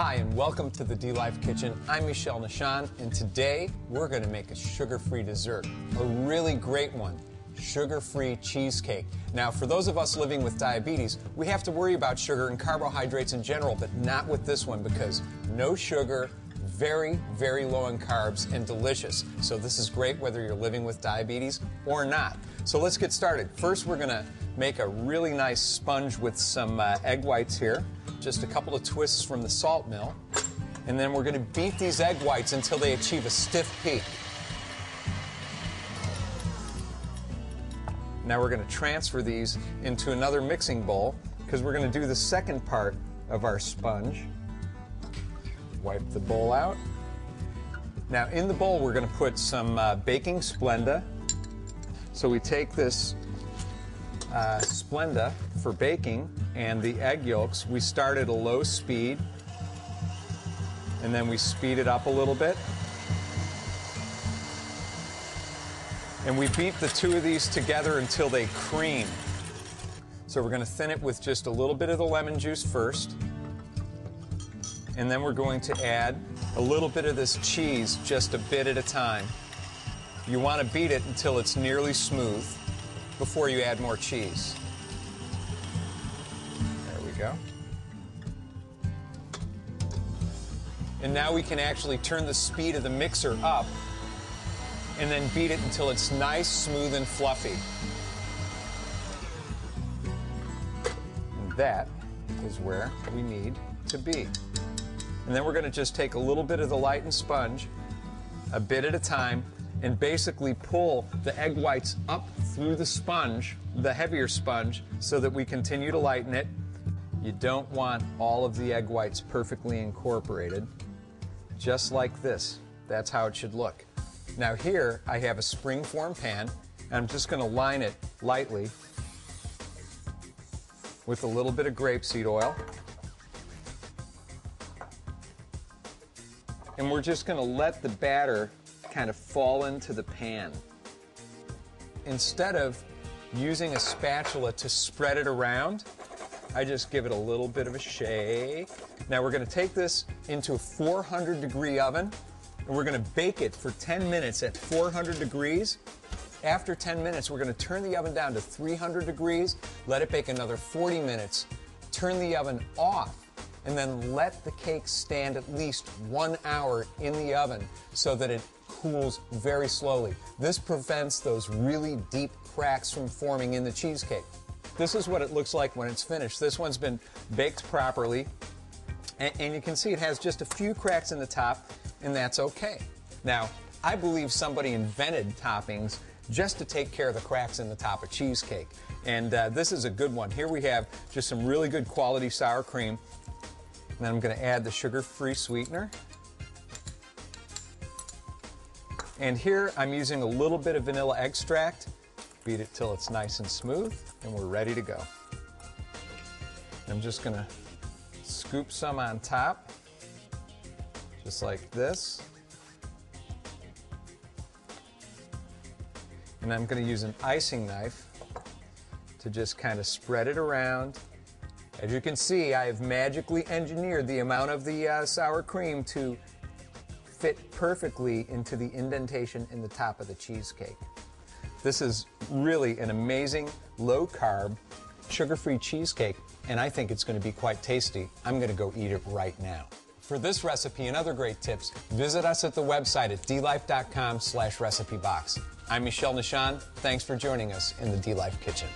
Hi, and welcome to the D-Life Kitchen. I'm Michel Nishan, and today we're going to make a sugar-free dessert, a really great one, sugar-free cheesecake. Now, for those of us living with diabetes, we have to worry about sugar and carbohydrates in general, but not with this one because no sugar, very, very low in carbs, and delicious. So this is great whether you're living with diabetes or not. So let's get started. First, we're going to make a really nice sponge with some egg whites here. Just a couple of twists from the salt mill. And then we're going to beat these egg whites until they achieve a stiff peak. Now we're going to transfer these into another mixing bowl because we're going to do the second part of our sponge. Wipe the bowl out. Now in the bowl we're going to put some baking SPLENDA. So we take this SPLENDA for baking and the egg yolks. We start at a low speed and then we speed it up a little bit. And we beat the two of these together until they cream. So we're going to thin it with just a little bit of the lemon juice first. And then we're going to add a little bit of this cheese just a bit at a time. You want to beat it until it's nearly smooth before you add more cheese. There we go. And now we can actually turn the speed of the mixer up and then beat it until it's nice, smooth, and fluffy. And that is where we need to be. And then we're going to just take a little bit of the lightened sponge, a bit at a time, and basically pull the egg whites up through the sponge, the heavier sponge, so that we continue to lighten it. You don't want all of the egg whites perfectly incorporated. Just like this. That's how it should look. Now here I have a spring-form pan, and I'm just going to line it lightly with a little bit of grapeseed oil. And we're just going to let the batter kind of fall into the pan. Instead of using a spatula to spread it around, I just give it a little bit of a shake. Now we're going to take this into a 400-degree oven, and we're going to bake it for 10 minutes at 400 degrees. After 10 minutes, we're going to turn the oven down to 300 degrees, let it bake another 40 minutes, turn the oven off, and then let the cake stand at least 1 hour in the oven so that it cools very slowly. This prevents those really deep cracks from forming in the cheesecake. This is what it looks like when it's finished. This one's been baked properly, and you can see it has just a few cracks in the top, and that's okay. Now, I believe somebody invented toppings just to take care of the cracks in the top of cheesecake, and this is a good one. Here we have just some really good quality sour cream. And then I'm going to add the sugar-free sweetener. And here I'm using a little bit of vanilla extract. Beat it till it's nice and smooth, and we're ready to go. I'm just going to scoop some on top, just like this. And I'm going to use an icing knife to just kind of spread it around. As you can see, I have magically engineered the amount of the sour cream to fit perfectly into the indentation in the top of the cheesecake. This is really an amazing, low-carb, sugar-free cheesecake, and I think it's going to be quite tasty. I'm going to go eat it right now. For this recipe and other great tips, visit us at the website at dlife.com/recipebox. I'm Michel Nishan. Thanks for joining us in the D-Life Kitchen.